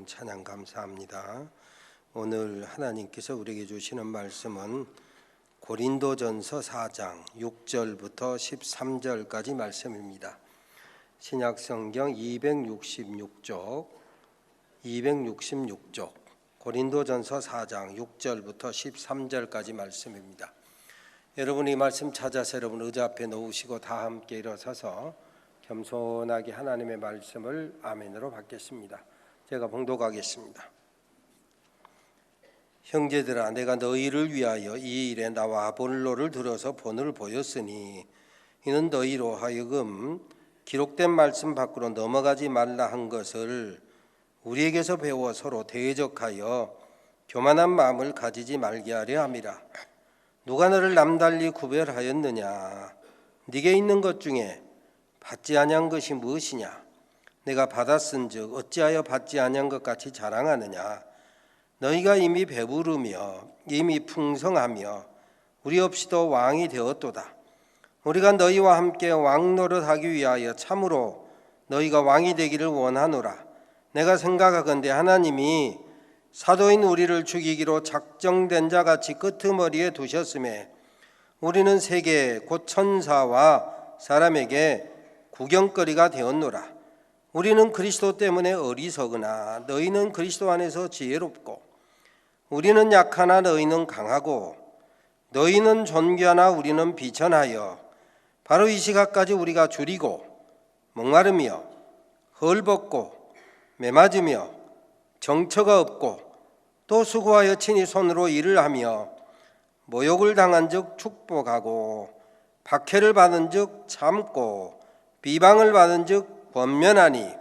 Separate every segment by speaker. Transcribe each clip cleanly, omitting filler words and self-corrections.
Speaker 1: 좋은 찬양 감사합니다. 오늘 하나님께서 우리에게 주시는 말씀은 고린도전서 4장 6절부터 13절까지 말씀입니다. 신약성경 266쪽 고린도전서 4장 6절부터 13절까지 말씀입니다. 여러분이 말씀 찾아서 여러분 의자 앞에 놓으시고 다 함께 일어서서 겸손하게 하나님의 말씀을 아멘으로 받겠습니다. 제가 봉독하겠습니다. 형제들아, 내가 너희를 위하여 이 일에 나와 아볼로를 들어서 본을 보였으니 이는 너희로 하여금 기록된 말씀 밖으로 넘어가지 말라 한 것을 우리에게서 배워 서로 대적하여 교만한 마음을 가지지 말게 하려 함이라. 누가 너를 남달리 구별하였느냐? 네게 있는 것 중에 받지 아니한 것이 무엇이냐? 내가 받았은즉 어찌하여 받지 아니한 것 같이 자랑하느냐? 너희가 이미 배부르며 이미 풍성하며 우리 없이도 왕이 되었도다. 우리가 너희와 함께 왕 노릇하기 위하여 참으로 너희가 왕이 되기를 원하노라. 내가 생각하건대 하나님이 사도인 우리를 죽이기로 작정된 자같이 끄트머리에 두셨음에 우리는 세계 곧 천사와 사람에게 구경거리가 되었노라. 우리는 그리스도 때문에 어리석으나 너희는 그리스도 안에서 지혜롭고 우리는 약하나 너희는 강하고 너희는 존귀하나 우리는 비천하여 바로 이 시각까지 우리가 줄이고 목마르며 헐벗고 매맞으며 정처가 없고 또 수고하여 친히 손으로 일을 하며 모욕을 당한 즉 축복하고 박해를 받은 즉 참고 비방을 받은 즉 권면하니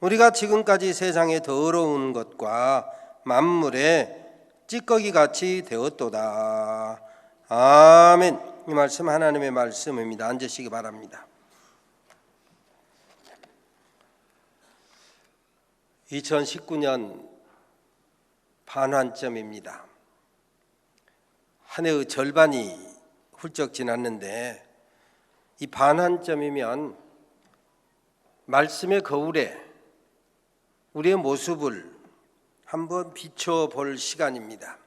Speaker 1: 우리가 지금까지 세상에 더러운 것과 만물에 찌꺼기같이 되었도다. 아멘. 이 말씀 하나님의 말씀입니다. 앉으시기 바랍니다. 2019년 반환점입니다. 한 해의 절반이 훌쩍 지났는데 이 반환점이면 말씀의 거울에 우리의 모습을 한번 비춰볼 시간입니다.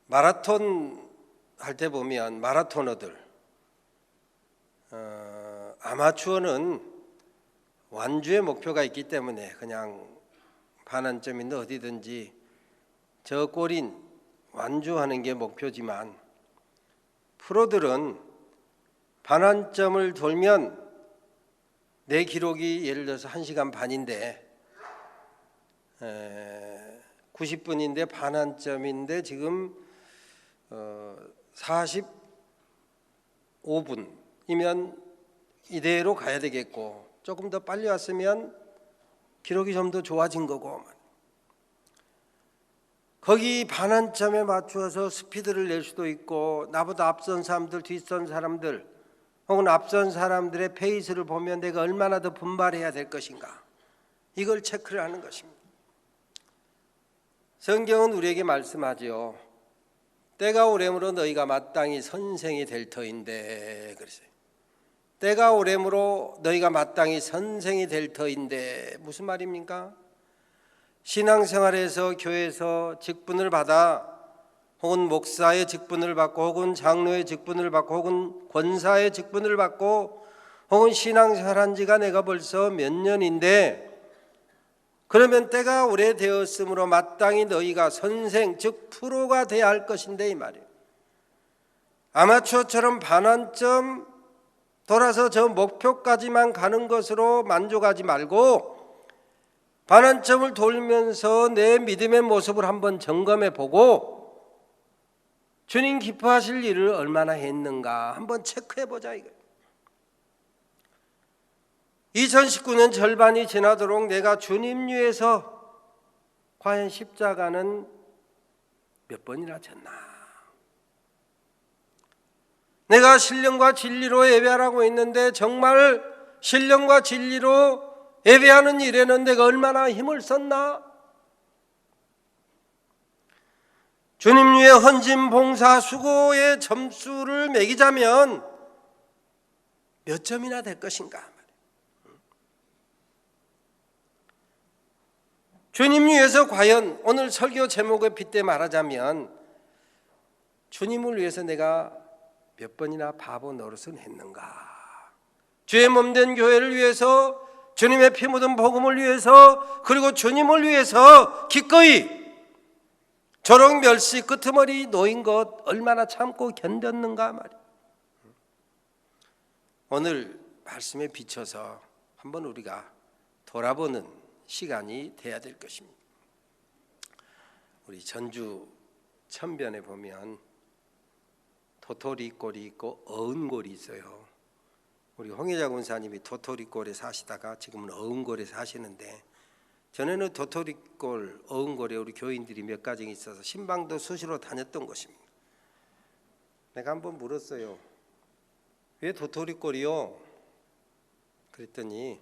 Speaker 1: 마라톤 할 때 보면 마라토너들, 아마추어는 완주의 목표가 있기 때문에 그냥 반환점인데 어디든지 저 골인 완주하는 게 목표지만 프로들은 반환점을 돌면 내 기록이 예를 들어서 1시간 반인데 90분인데 반환점인데 지금 45분이면 이대로 가야 되겠고 조금 더 빨리 왔으면 기록이 좀 더 좋아진 거고 거기 반환점에 맞추어서 스피드를 낼 수도 있고 나보다 앞선 사람들 뒷선 사람들 혹은 앞선 사람들의 페이스를 보면 내가 얼마나 더 분발해야 될 것인가 이걸 체크를 하는 것입니다. 성경은 우리에게 말씀하죠. 때가 오래므로 너희가 마땅히 선생이 될 터인데 그랬어요. 때가 오래므로 너희가 마땅히 선생이 될 터인데 무슨 말입니까? 신앙생활에서 교회에서 직분을 받아 혹은 목사의 직분을 받고 혹은 장로의 직분을 받고 혹은 권사의 직분을 받고 혹은 신앙생활한 지가 내가 벌써 몇 년인데 그러면 때가 오래되었으므로 마땅히 너희가 선생 즉 프로가 돼야 할 것인데 이 말이에요. 아마추어처럼 반환점 돌아서 저 목표까지만 가는 것으로 만족하지 말고 반환점을 돌면서 내 믿음의 모습을 한번 점검해 보고 주님 기뻐하실 일을 얼마나 했는가 한번 체크해 보자 이거예요. 2019년 절반이 지나도록 내가 주님 위해서 과연 십자가는 몇 번이나 졌나? 내가 신령과 진리로 예배하라고 했는데 정말 신령과 진리로 예배하는 일에는 내가 얼마나 힘을 썼나? 주님 위에 헌신, 봉사, 수고의 점수를 매기자면 몇 점이나 될 것인가? 주님 위해서 과연 오늘 설교 제목을 빗대 말하자면 주님을 위해서 내가 몇 번이나 바보 노릇을 했는가? 주의 몸된 교회를 위해서, 주님의 피 묻은 복음을 위해서, 그리고 주님을 위해서 기꺼이 조롱 멸시 끄트머리 놓인 것 얼마나 참고 견뎠는가 말이야. 오늘 말씀에 비춰서 한번 우리가 돌아보는 시간이 돼야 될 것입니다. 우리 전주 천변에 보면 도토리꼴이 있고 어은골이 있어요. 우리 홍혜자 군사님이 도토리꼴에 사시다가 지금은 어은골에 사시는데, 전에는 도토리꼴, 어은골에 우리 교인들이 몇 가정이 있어서 신방도 수시로 다녔던 것입니다. 내가 한번 물었어요. 왜 도토리꼴이요? 그랬더니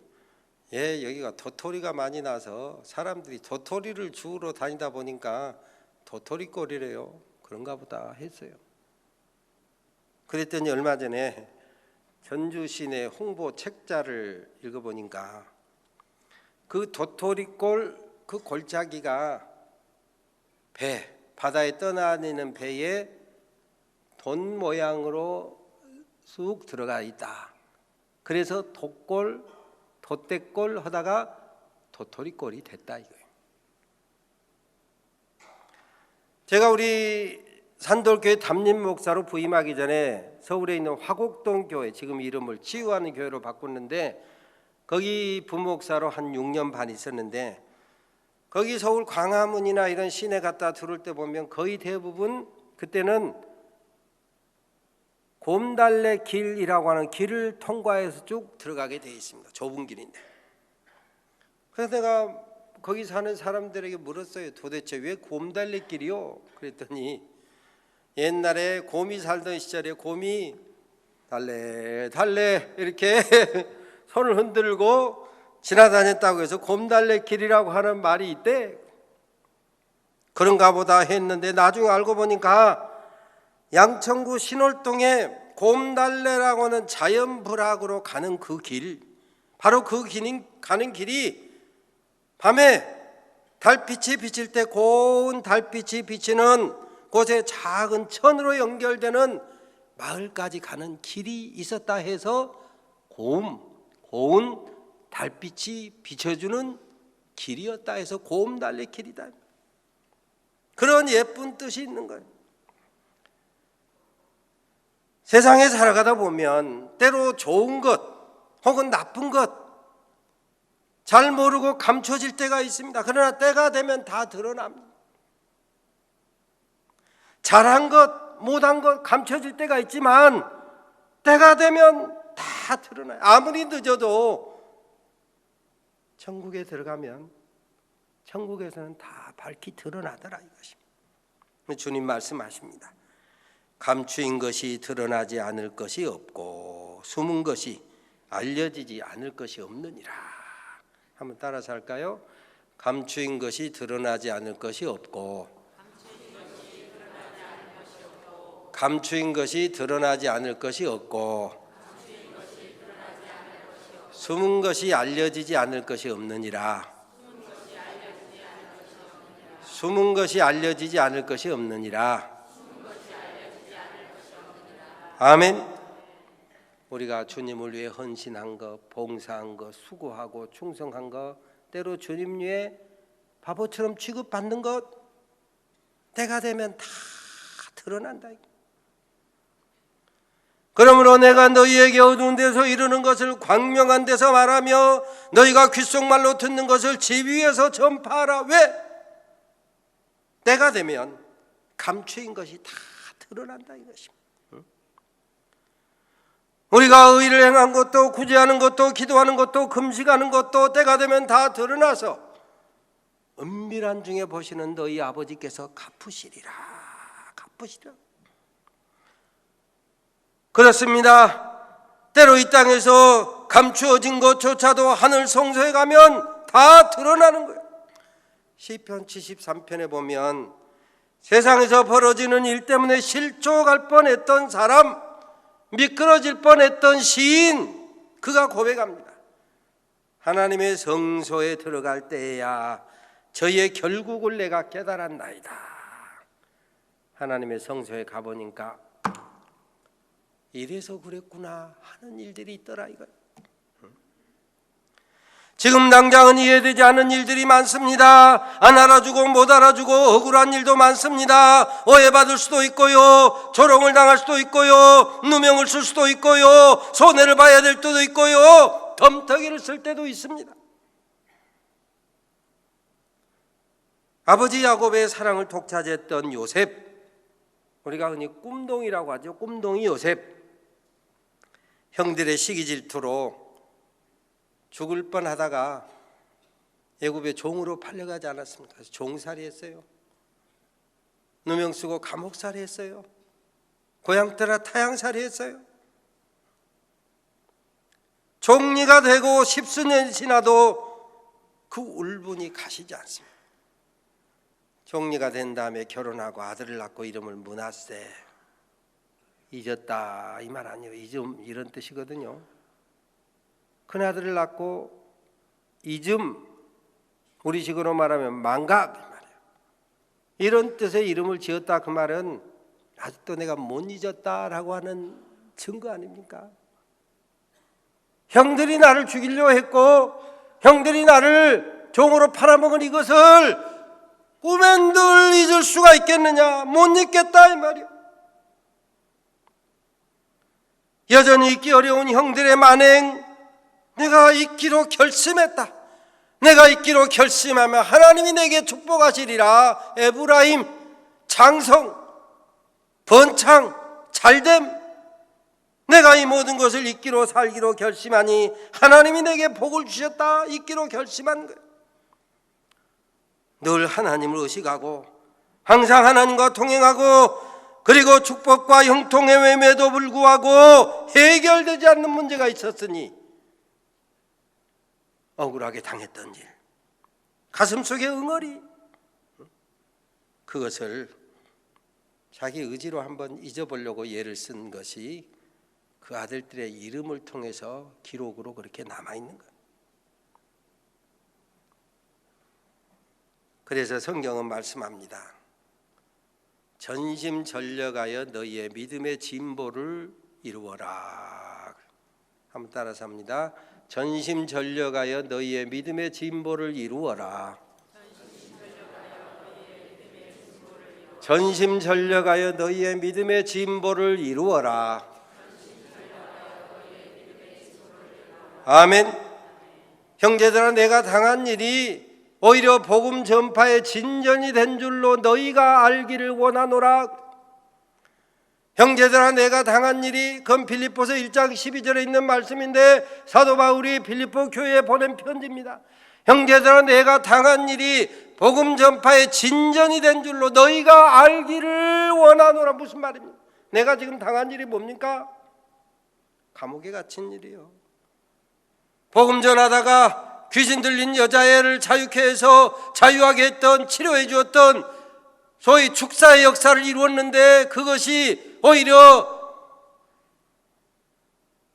Speaker 1: 여기가 도토리가 많이 나서 사람들이 도토리를 주우러 다니다 보니까 도토리꼴이래요. 그런가 보다 했어요. 그랬더니 얼마 전에 전주 시내 홍보 책자를 읽어보니까 그 도토리꼴 그 골짜기가 바다에 떠다니는 배에 돈 모양으로 쑥 들어가 있다. 그래서 돛골, 돛대골 하다가 도토리꼴이 됐다 이거예요. 제가 우리 산돌교회 담임 목사로 부임하기 전에 서울에 있는 화곡동 교회, 지금 이름을 치유하는 교회로 바꿨는데, 거기 부목사로 한 6년 반 있었는데, 거기 서울 광화문이나 이런 시내 갔다 들어올 때 보면 거의 대부분 그때는 곰달래 길이라고 하는 길을 통과해서 쭉 들어가게 되어 있습니다. 좁은 길인데. 그래서 내가 거기 사는 사람들에게 물었어요. 도대체 왜 곰달래 길이요? 그랬더니 옛날에 곰이 살던 시절에 곰이 달래 달래 이렇게 손을 흔들고 지나다녔다고 해서 곰달래 길이라고 하는 말이 있대. 그런가 보다 했는데 나중에 알고 보니까 양천구 신월동에 곰달래라고 하는 자연불악으로 가는 그 길, 바로 그 가는 길이 밤에 달빛이 비칠 때 고운 달빛이 비치는 곳에 작은 천으로 연결되는 마을까지 가는 길이 있었다 해서 고운 달빛이 비춰주는 길이었다 해서 곰달래 길이다. 그런 예쁜 뜻이 있는 거예요. 세상에 살아가다 보면 때로 좋은 것 혹은 나쁜 것 잘 모르고 감춰질 때가 있습니다. 그러나 때가 되면 다 드러납니다. 잘한 것, 못한 것 감춰질 때가 있지만 때가 되면 다 드러나요. 아무리 늦어도 천국에 들어가면 천국에서는 다 밝히 드러나더라 이것입니다. 주님 말씀하십니다. 감추인 것이 드러나지 않을 것이 없고 숨은 것이 알려지지 않을 것이 없느니라. 한번 따라서 할까요? 감추인 것이 드러나지 않을 것이 없고 감추인 것이 드러나지 않을 것이 없고 숨은 것이 알려지지 않을 것이 없느니라. 숨은 것이 알려지지 않을 것이 없느니라. 아멘. 우리가 주님을 위해 헌신한 것, 봉사한 것, 수고하고 충성한 것, 때로 주님 위해 바보처럼 취급받는 것, 때가 되면 다 드러난다. 그러므로 내가 너희에게 어두운 데서 이르는 것을 광명한 데서 말하며 너희가 귓속말로 듣는 것을 집 위에서 전파하라. 왜? 때가 되면 감추인 것이 다 드러난다 이것입니다. 우리가 의를 행한 것도 구제하는 것도 기도하는 것도 금식하는 것도 때가 되면 다 드러나서 은밀한 중에 보시는 너희 아버지께서 갚으시리라. 그렇습니다. 때로 이 땅에서 감추어진 것조차도 하늘 성소에 가면 다 드러나는 거예요. 시편 73편에 보면 세상에서 벌어지는 일 때문에 실족할 뻔했던 사람, 미끄러질 뻔했던 시인, 그가 고백합니다. 하나님의 성소에 들어갈 때야 저의 결국을 내가 깨달았나이다. 하나님의 성소에 가보니까 이래서 그랬구나 하는 일들이 있더라 이거예요. 지금 당장은 이해되지 않는 일들이 많습니다. 안 알아주고 못 알아주고 억울한 일도 많습니다. 오해받을 수도 있고요, 조롱을 당할 수도 있고요, 누명을 쓸 수도 있고요, 손해를 봐야 될 때도 있고요, 덤터기를 쓸 때도 있습니다. 아버지 야곱의 사랑을 독차지했던 요셉, 우리가 흔히 꿈동이라고 하죠. 꿈동이 요셉, 형들의 시기 질투로 죽을 뻔하다가 애굽의 종으로 팔려가지 않았습니까? 그래서 종살이 했어요. 누명 쓰고 감옥살이 했어요. 고향 떠나 타향살이 했어요. 종리가 되고 십수년이 지나도 그 울분이 가시지 않습니다. 종리가 된 다음에 결혼하고 아들을 낳고 이름을 므낫세, 잊었다 이 말 아니에요. 잊음 이런 뜻이거든요. 큰아들을 낳고 잊음, 우리식으로 말하면 망각 말이에요. 이런 뜻의 이름을 지었다 그 말은 아직도 내가 못 잊었다라고 하는 증거 아닙니까? 형들이 나를 죽이려 했고 형들이 나를 종으로 팔아먹은 이것을 꿈엔들 잊을 수가 있겠느냐? 못 잊겠다 이 말이에요. 여전히 잊기 어려운 형들의 만행, 내가 잊기로 결심했다. 내가 잊기로 결심하면 하나님이 내게 축복하시리라. 에브라임, 장성, 번창, 잘됨. 내가 이 모든 것을 잊기로 살기로 결심하니 하나님이 내게 복을 주셨다. 잊기로 결심한 거예요. 늘 하나님을 의식하고 항상 하나님과 통행하고 그리고 축복과 형통의 외면에도 불구하고 해결되지 않는 문제가 있었으니 억울하게 당했던 일, 가슴속에 응어리, 그것을 자기 의지로 한번 잊어보려고 예를 쓴 것이 그 아들들의 이름을 통해서 기록으로 그렇게 남아있는 거예요. 그래서 성경은 말씀합니다. 전심전력하여 너희의 믿음의 진보를 이루어라. 한번 따라서 합니다. 전심전력하여 너희의 믿음의 진보를 이루어라. 전심전력하여 너희의 믿음의 진보를 이루어라. 아멘. 형제들아, 내가 당한 일이 오히려 복음 전파의 진전이 된 줄로 너희가 알기를 원하노라. 형제들아, 내가 당한 일이, 그건 빌립보서 1장 12절에 있는 말씀인데 사도 바울이 빌립보 교회에 보낸 편지입니다. 형제들아, 내가 당한 일이 복음 전파의 진전이 된 줄로 너희가 알기를 원하노라. 무슨 말입니까? 내가 지금 당한 일이 뭡니까? 감옥에 갇힌 일이요. 복음 전하다가 귀신 들린 여자애를 자유케 해서 자유하게 했던, 치료해 주었던 소위 축사의 역사를 이루었는데 그것이 오히려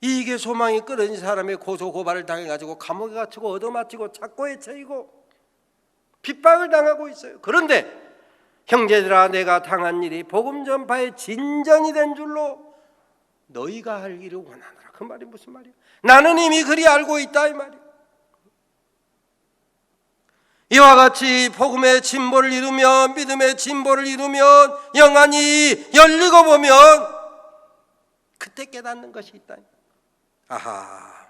Speaker 1: 이익의 소망이 끊어진 사람의 고소 고발을 당해가지고 감옥에 갇히고 얻어맞히고 착고에 처이고 핍박을 당하고 있어요. 그런데 형제들아, 내가 당한 일이 복음 전파의 진전이 된 줄로 너희가 알기를 원하노라. 그 말이 무슨 말이야? 나는 이미 그리 알고 있다 이 말이야. 이와 같이 복음의 진보를 이루면, 믿음의 진보를 이루면, 영안이 열리고 보면 그때 깨닫는 것이 있다. 아하,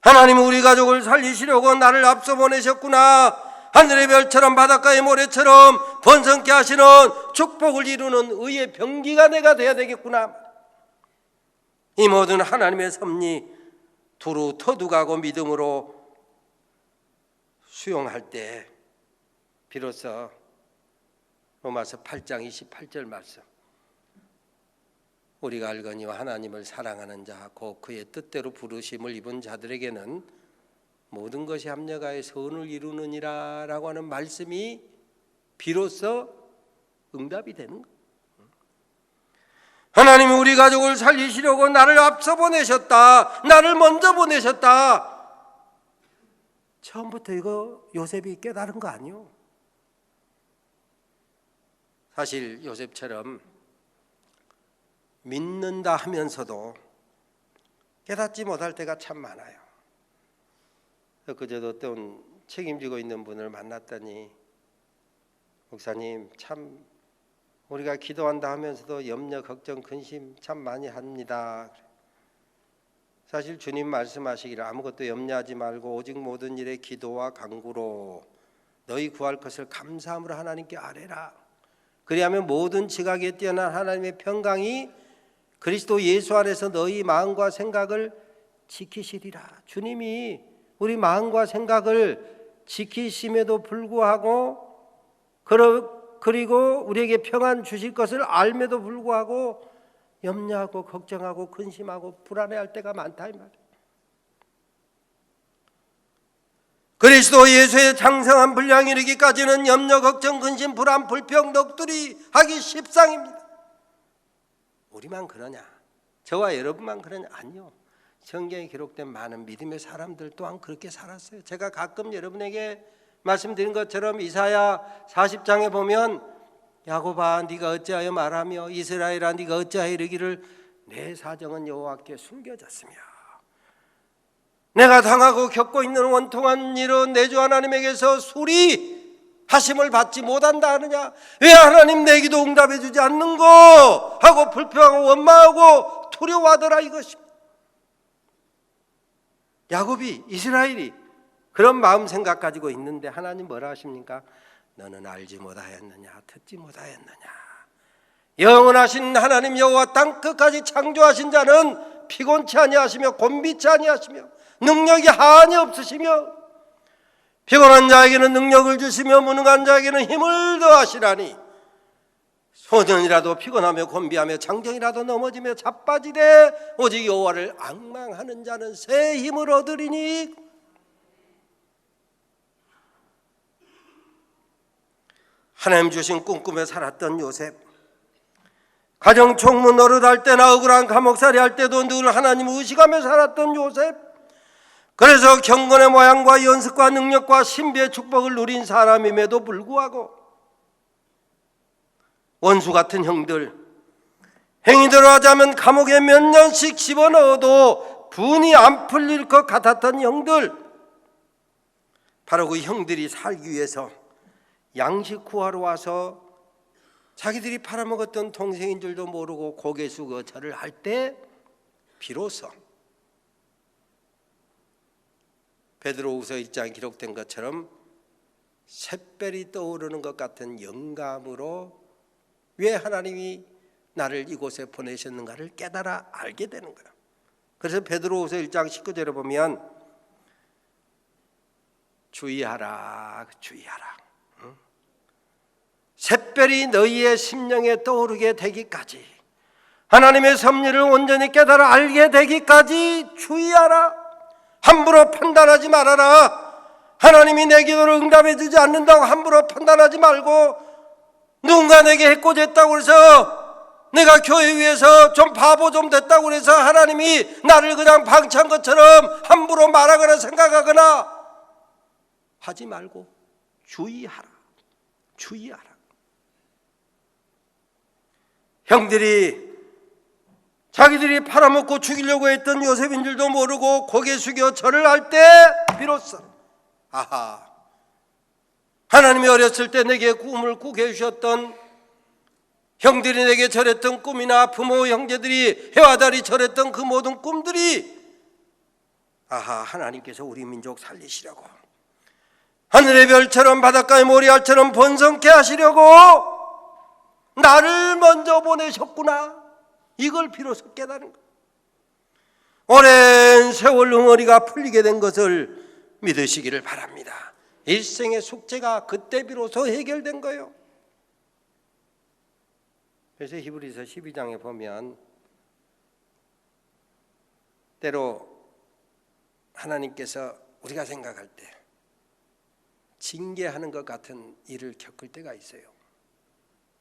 Speaker 1: 하나님은 우리 가족을 살리시려고 나를 앞서 보내셨구나. 하늘의 별처럼 바닷가의 모래처럼 번성케 하시는 축복을 이루는 의의 병기가 내가 돼야 되겠구나. 이 모든 하나님의 섭리 두루 터득하고 믿음으로 수용할 때 비로소 로마서 8장 28절 말씀, 우리가 알거니와 하나님을 사랑하는 자 곧 그의 뜻대로 부르심을 입은 자들에게는 모든 것이 합력하여 선을 이루느니라 라고 하는 말씀이 비로소 응답이 되는 거예요. 하나님이 우리 가족을 살리시려고 나를 앞서 보내셨다. 나를 먼저 보내셨다. 처음부터 이거 요셉이 깨달은 거 아니요? 사실 요셉처럼 믿는다 하면서도 깨닫지 못할 때가 참 많아요. 그저도 어떤 책임지고 있는 분을 만났더니, 목사님, 참 우리가 기도한다 하면서도 염려, 걱정, 근심 참 많이 합니다. 사실 주님 말씀하시기를 아무것도 염려하지 말고 오직 모든 일에 기도와 간구로 너희 구할 것을 감사함으로 하나님께 아뢰라. 그리하면 모든 지각에 뛰어난 하나님의 평강이 그리스도 예수 안에서 너희 마음과 생각을 지키시리라. 주님이 우리 마음과 생각을 지키심에도 불구하고, 그리고 우리에게 평안 주실 것을 알면도 불구하고 염려하고 걱정하고 근심하고 불안해할 때가 많다 이 말이에요. 그리스도 예수의 장성한 분량이 이르기까지는 염려, 걱정, 근심, 불안, 불평, 넋두리 하기 십상입니다. 우리만 그러냐? 저와 여러분만 그러냐? 아니요. 성경에 기록된 많은 믿음의 사람들 또한 그렇게 살았어요. 제가 가끔 여러분에게 말씀드린 것처럼 이사야 40장에 보면 야곱아 네가 어찌하여 말하며 이스라엘아 네가 어찌하여 이르기를 내 사정은 여호와께 숨겨졌으며 내가 당하고 겪고 있는 원통한 일은 내 주 하나님에게서 수리하심을 받지 못한다 하느냐? 왜 하나님 내 기도 응답해 주지 않는고 하고 불평하고 원망하고 두려워하더라 이것입니다. 야곱이, 이스라엘이 그런 마음 생각 가지고 있는데 하나님 뭐라 하십니까? 너는 알지 못하였느냐, 듣지 못하였느냐. 영원하신 하나님 여호와 땅 끝까지 창조하신 자는 피곤치 아니하시며 곤비치 아니하시며 능력이 한이 없으시며 피곤한 자에게는 능력을 주시며 무능한 자에게는 힘을 더하시라니 소년이라도 피곤하며 곤비하며 장정이라도 넘어지며 자빠지되 오직 여호와를 앙망하는 자는 새 힘을 얻으리니. 하나님 주신 꿈꾸며 살았던 요셉, 가정 총무 노릇할 때나 억울한 감옥살이 할 때도 늘 하나님 의식하며 살았던 요셉, 그래서 경건의 모양과 연습과 능력과 신비의 축복을 누린 사람임에도 불구하고 원수 같은 형들, 행위대로 하자면 감옥에 몇 년씩 집어넣어도 분이 안 풀릴 것 같았던 형들, 바로 그 형들이 살기 위해서 양식 구하러 와서 자기들이 팔아먹었던 동생인 줄도 모르고 고개 숙여 절을 할 때 비로소 베드로후서 1장에 기록된 것처럼 샛별이 떠오르는 것 같은 영감으로 왜 하나님이 나를 이곳에 보내셨는가를 깨달아 알게 되는 거야. 그래서 베드로후서 1장 19절에 보면 주의하라, 주의하라. 샛별이 너희의 심령에 떠오르게 되기까지, 하나님의 섭리를 온전히 깨달아 알게 되기까지 주의하라. 함부로 판단하지 말아라. 하나님이 내 기도를 응답해 주지 않는다고 함부로 판단하지 말고, 누군가 내게 해코지했다고 해서 내가 교회 위해서 좀 바보 좀 됐다고 해서 하나님이 나를 그냥 방치한 것처럼 함부로 말하거나 생각하거나 하지 말고 주의하라. 주의하라. 형들이 자기들이 팔아먹고 죽이려고 했던 요셉인 줄도 모르고 고개 숙여 절을 할 때 비로소 아하, 하나님이 어렸을 때 내게 꿈을 꾸게 해주셨던, 형들이 내게 절했던 꿈이나 부모 형제들이 해와 달이 절했던 그 모든 꿈들이 아하, 하나님께서 우리 민족 살리시려고, 하늘의 별처럼 바닷가의 모래알처럼 번성케 하시려고 나를 먼저 보내셨구나. 이걸 비로소 깨달은 거예요. 오랜 세월 응어리가 풀리게 된 것을 믿으시기를 바랍니다. 일생의 숙제가 그때 비로소 해결된 거예요. 그래서 히브리서 12장에 보면 때로 하나님께서 우리가 생각할 때 징계하는 것 같은 일을 겪을 때가 있어요.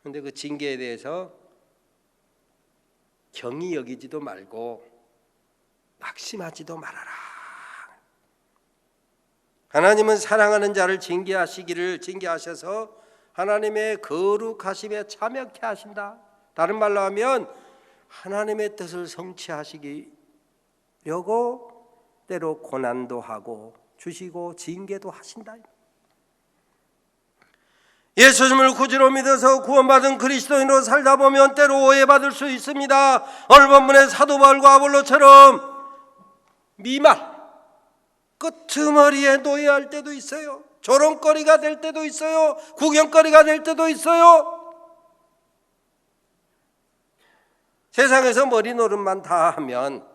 Speaker 1: 그런데 그 징계에 대해서 경히 여기지도 말고 낙심하지도 말아라. 하나님은 사랑하는 자를 징계하셔서 하나님의 거룩하심에 참여케 하신다. 다른 말로 하면 하나님의 뜻을 성취하시려고 때로 고난도 하고 주시고 징계도 하신다. 예수님을 구주로 믿어서 구원받은 그리스도인으로 살다 보면 때로 오해받을 수 있습니다. 오늘 본문의 사도 바울과 아볼로처럼 미말, 끄트머리에 놓여야 할 때도 있어요. 조롱거리가 될 때도 있어요. 구경거리가 될 때도 있어요. 세상에서 머리 노름만 다 하면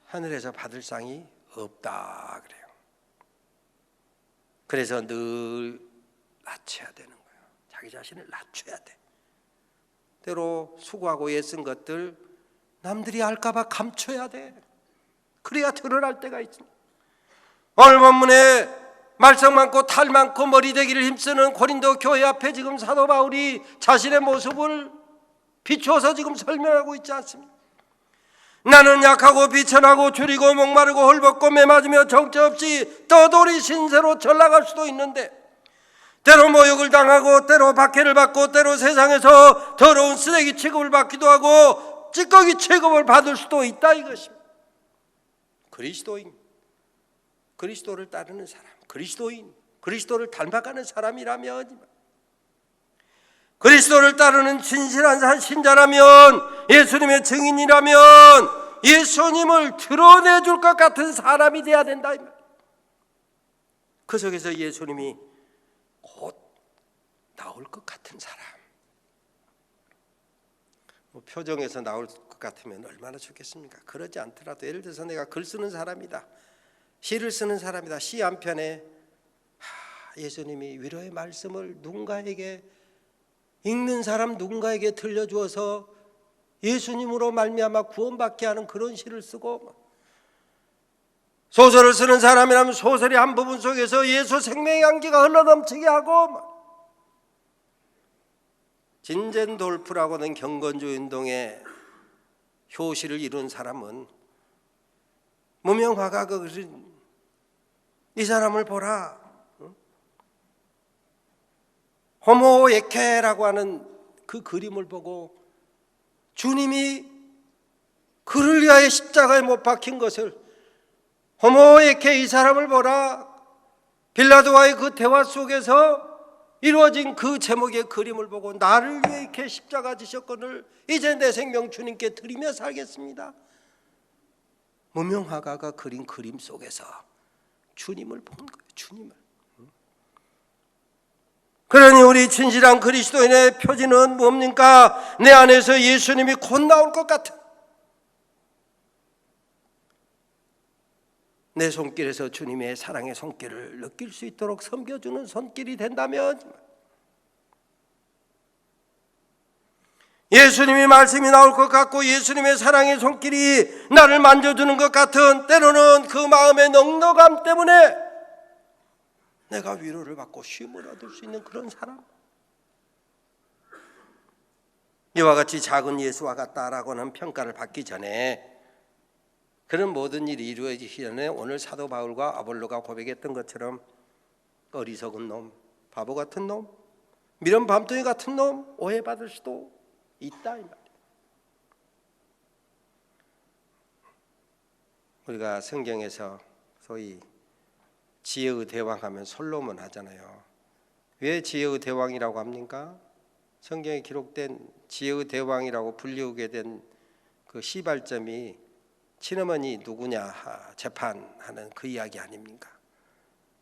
Speaker 1: 하늘에서 받을 상이 없다 그래요. 그래서 늘 낮춰야 되는 거예요. 자기 자신을 낮춰야 돼. 때로 수고하고 애쓴 것들 남들이 알까봐 감춰야 돼. 그래야 드러날 때가 있습니다. 오늘 본문에 말썽 많고 탈 많고 머리 대기를 힘쓰는 고린도 교회 앞에 지금 사도 바울이 자신의 모습을 비추어서 지금 설명하고 있지 않습니까? 나는 약하고 비천하고 줄이고 목마르고 헐벗고 매맞으며 정처 없이 떠돌이 신세로 전락할 수도 있는데 때로 모욕을 당하고 때로 박해를 받고 때로 세상에서 더러운 쓰레기 취급을 받기도 하고 찌꺼기 취급을 받을 수도 있다 이것입니다. 그리스도인, 그리스도를 따르는 사람, 그리스도인, 그리스도를 닮아가는 사람이라면, 그리스도를 따르는 진실한 신자라면, 예수님의 증인이라면 예수님을 드러내줄 것 같은 사람이 돼야 된다. 그 속에서 예수님이 곧 나올 것 같은 사람. 표정에서 나올 것 같으면 얼마나 좋겠습니까? 그러지 않더라도 예를 들어서 내가 글 쓰는 사람이다, 시를 쓰는 사람이다. 시 한 편에 예수님이 위로의 말씀을 누군가에게, 읽는 사람 누군가에게 들려주어서 예수님으로 말미암아 구원받게 하는 그런 시를 쓰고, 소설을 쓰는 사람이라면 소설의 한 부분 속에서 예수 생명의 향기가 흘러넘치게 하고, 진젠돌프라고는 경건주 운동의 효시를 이룬 사람은 무명화가 그린 이 사람을 보라, 호모 에케라고 하는 그 그림을 보고 주님이 그를 위하여 십자가에 못 박힌 것을, 호모 에케 이 사람을 보라, 빌라도와의 그 대화 속에서 이루어진 그 제목의 그림을 보고 나를 위해 이렇게 십자가 지셨거늘 이제 내 생명 주님께 드리며 살겠습니다. 무명화가가 그린 그림 속에서 주님을 본 거예요. 주님을. 그러니 우리 진실한 그리스도인의 표지는 뭡니까? 내 안에서 예수님이 곧 나올 것 같은, 내 손길에서 주님의 사랑의 손길을 느낄 수 있도록 섬겨주는 손길이 된다면, 예수님이 말씀이 나올 것 같고 예수님의 사랑의 손길이 나를 만져주는 것 같은, 때로는 그 마음의 넉넉함 때문에 내가 위로를 받고 쉼을 얻을 수 있는 그런 사람, 이와 같이 작은 예수와 같다라고는 평가를 받기 전에, 그런 모든 일이 이루어지기 전에 오늘 사도 바울과 아볼로가 고백했던 것처럼 어리석은 놈, 바보 같은 놈, 미련 밤둥이 같은 놈 오해받을 수도 있다 이 말이에요. 우리가 성경에서 소위 지혜의 대왕 하면 솔로몬 하잖아요. 왜 지혜의 대왕이라고 합니까? 성경에 기록된 지혜의 대왕이라고 불리우게 된 그 시발점이 친어머니 누구냐 재판하는 그 이야기 아닙니까?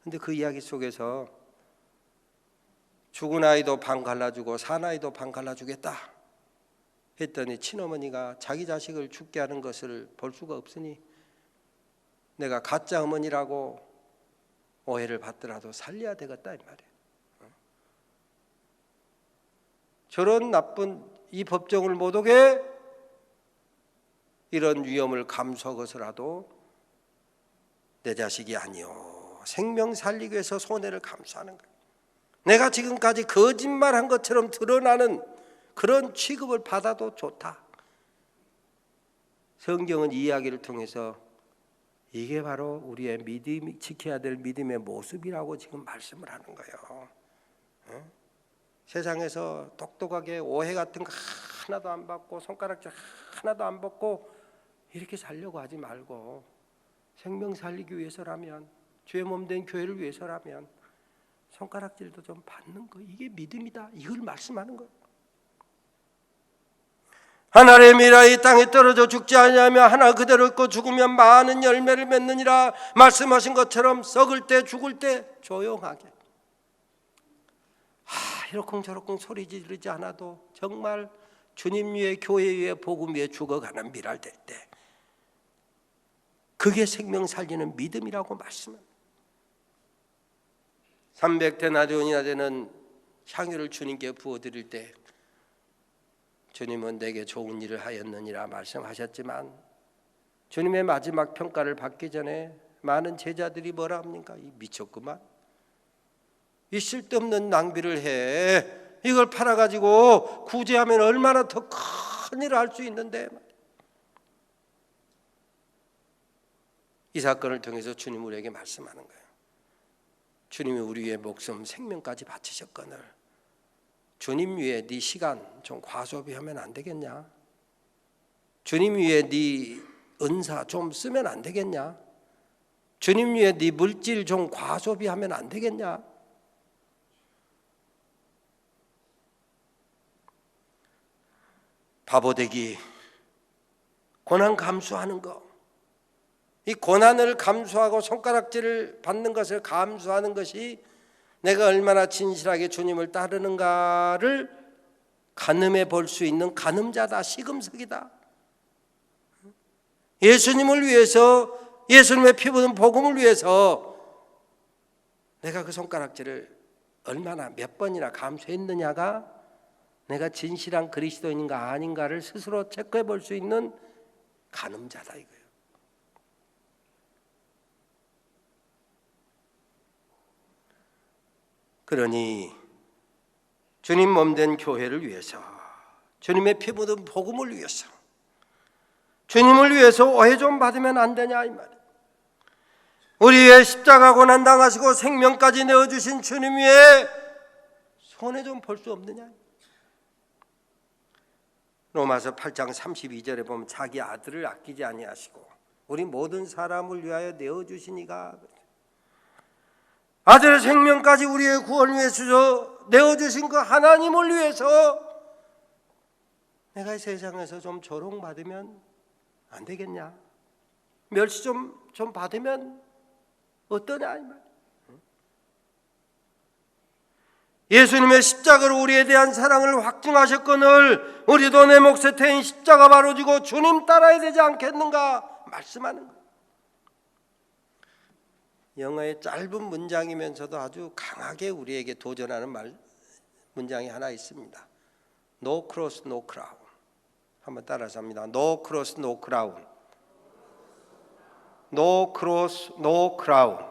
Speaker 1: 근데 그 이야기 속에서 죽은 아이도 반 갈라주고 산 아이도 반 갈라주겠다 했더니 친어머니가 자기 자식을 죽게 하는 것을 볼 수가 없으니 내가 가짜 어머니라고 오해를 받더라도 살려야 되겠다 이 말이에요. 저런 나쁜 이 법정을 못 오게 이런 위험을 감수하고서라도 내 자식이 아니요 생명 살리기 위해서 손해를 감수하는 거예요. 내가 지금까지 거짓말한 것처럼 드러나는 그런 취급을 받아도 좋다. 성경은 이 이야기를 통해서 이게 바로 우리의 믿음이 지켜야 될 믿음의 모습이라고 지금 말씀을 하는 거예요. 세상에서 똑똑하게 오해 같은 거 하나도 안 받고 손가락질 하나도 안 받고 이렇게 살려고 하지 말고 생명 살리기 위해서라면, 주의 몸 된 교회를 위해서라면 손가락질도 좀 받는 거, 이게 믿음이다, 이걸 말씀하는 거예요. 하나의 미라이 땅에 떨어져 죽지 아니하며 하나 그대로 있고 죽으면 많은 열매를 맺느니라 말씀하신 것처럼 썩을 때 죽을 때 조용하게, 이러쿵저러쿵 소리 지르지 않아도 정말 주님 위에, 교회 위에, 복음 위에 죽어가는 미랄 될 때, 그게 생명 살리는 믿음이라고 말씀합니다. 300데나리온이나 되는 향유를 주님께 부어드릴 때 주님은 내게 좋은 일을 하였느니라 말씀하셨지만, 주님의 마지막 평가를 받기 전에 많은 제자들이 뭐라 합니까? 이 미쳤구만, 이 쓸데없는 낭비를 해, 이걸 팔아가지고 구제하면 얼마나 더 큰 일을 할 수 있는데. 이 사건을 통해서 주님 우리에게 말씀하는 거예요. 주님이 우리 위해 목숨 생명까지 바치셨거늘 주님 위에 네 시간 좀 과소비하면 안 되겠냐? 주님 위에 네 은사 좀 쓰면 안 되겠냐? 주님 위에 네 물질 좀 과소비하면 안 되겠냐? 바보되기, 고난 감수하는 거, 이 고난을 감수하고 손가락질을 받는 것을 감수하는 것이 내가 얼마나 진실하게 주님을 따르는가를 가늠해 볼 수 있는 가늠자다, 시금석이다. 예수님을 위해서, 예수님의 피 묻은 복음을 위해서 내가 그 손가락질을 얼마나 몇 번이나 감수했느냐가 내가 진실한 그리스도인인가 아닌가를 스스로 체크해 볼 수 있는 가늠자다 이거예요. 그러니 주님 몸된 교회를 위해서, 주님의 피 묻은 복음을 위해서, 주님을 위해서 오해 좀 받으면 안 되냐 이 말이에요. 우리의 십자가 고난 당하시고 생명까지 내어주신 주님 위에 손해 좀 볼 수 없느냐. 로마서 8장 32절에 보면 자기 아들을 아끼지 아니하시고 우리 모든 사람을 위하여 내어주신 이가, 아들의 생명까지 우리의 구원을 위해서 내어주신 그 하나님을 위해서 내가 이 세상에서 좀 조롱받으면 안 되겠냐? 멸시 좀 받으면 어떠냐 이 말. 예수님의 십자가로 우리에 대한 사랑을 확증하셨거늘 우리도 내 몫에 태인 십자가 바로 지고 주님 따라야 되지 않겠는가 말씀하는 거예요. 영어의 짧은 문장이면서도 아주 강하게 우리에게 도전하는 문장이 하나 있습니다. No cross, no crown. 한번 따라서 합니다. No cross, no crown. No cross, no crown.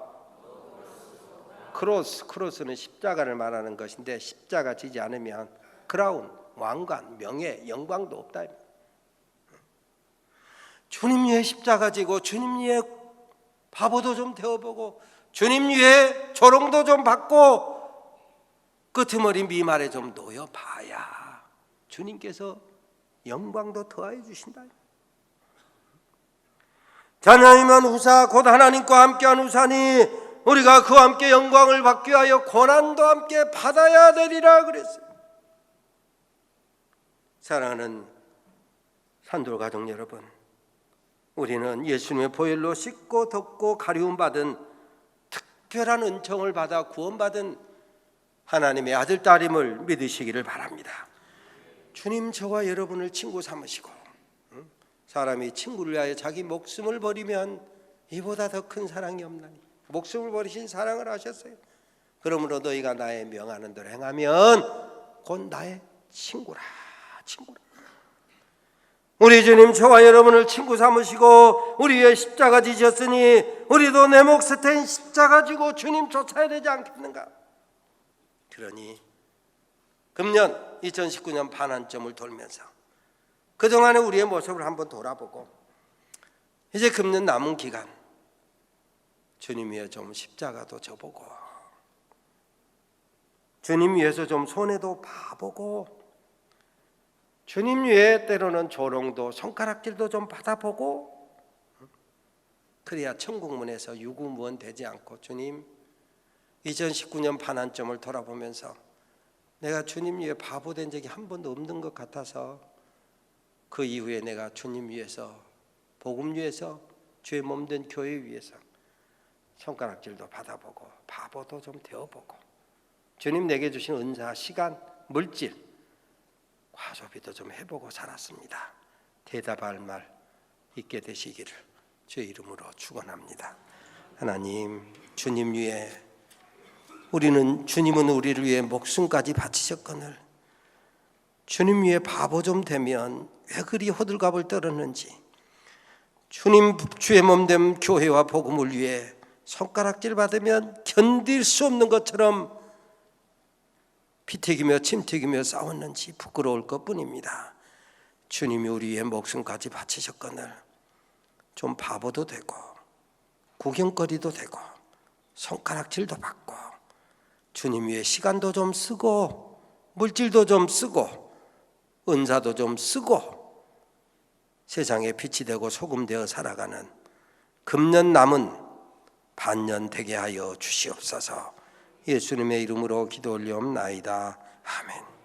Speaker 1: 크로스는 십자가를 말하는 것인데 십자가 지지 않으면 크라운, 왕관, 명예, 영광도 없다. 주님 위에 십자가 지고 주님 위에 바보도 좀 되어보고 주님 위에 조롱도 좀 받고 끄트머리 미말에 좀 놓여봐야 주님께서 영광도 더하여 주신다. 자녀이면 후사 곧 하나님과 함께한 후사니 우리가 그와 함께 영광을 받기 위하여 고난도 함께 받아야 되리라 그랬어요. 사랑하는 산돌 가족 여러분, 우리는 예수님의 보혈로 씻고 덮고 가리움 받은 특별한 은총을 받아 구원받은 하나님의 아들 딸임을 믿으시기를 바랍니다. 주님 저와 여러분을 친구 삼으시고, 사람이 친구를 위하여 자기 목숨을 버리면 이보다 더 큰 사랑이 없나니 목숨을 버리신 사랑을 하셨어요. 그러므로 너희가 나의 명하는 대로 행하면 곧 나의 친구라. 우리 주님 저와 여러분을 친구 삼으시고 우리 위에 십자가 지셨으니 우리도 내 몫에 태인 십자가 지고 주님 쫓아야 되지 않겠는가. 그러니 금년 2019년 반환점을 돌면서 그동안의 우리의 모습을 한번 돌아보고 이제 금년 남은 기간 주님 위해 좀 십자가도 져보고, 주님 위해서 좀 손해도 봐보고, 주님 위해 때로는 조롱도 손가락질도 좀 받아보고, 그래야 천국문에서 유구무원 되지 않고, 주님 2019년 반환점을 돌아보면서 내가 주님 위해 바보 된 적이 한 번도 없는 것 같아서 그 이후에 내가 주님 위해서, 복음 위해서, 주의 몸된 교회 위해서 손가락질도 받아보고 바보도 좀 되어보고, 주님 내게 주신 은사, 시간, 물질, 과소비도 좀 해보고 살았습니다. 대답할 말 있게 되시기를 주의 이름으로 축원합니다. 하나님, 주님 위해 주님은 우리를 위해 목숨까지 바치셨거늘 주님 위해 바보 좀 되면 왜 그리 호들갑을 떨었는지, 주님 주의 몸된 교회와 복음을 위해 손가락질 받으면 견딜 수 없는 것처럼 피튀기며 침튀기며 싸웠는지 부끄러울 것뿐입니다. 주님이 우리 위해 목숨까지 바치셨거늘 좀 바보도 되고 구경거리도 되고 손가락질도 받고 주님 위해 시간도 좀 쓰고 물질도 좀 쓰고 은사도 좀 쓰고 세상에 빛이 되고 소금 되어 살아가는 금년 남은 반년 되게 하여 주시옵소서. 예수님의 이름으로 기도 올리옵나이다. 아멘.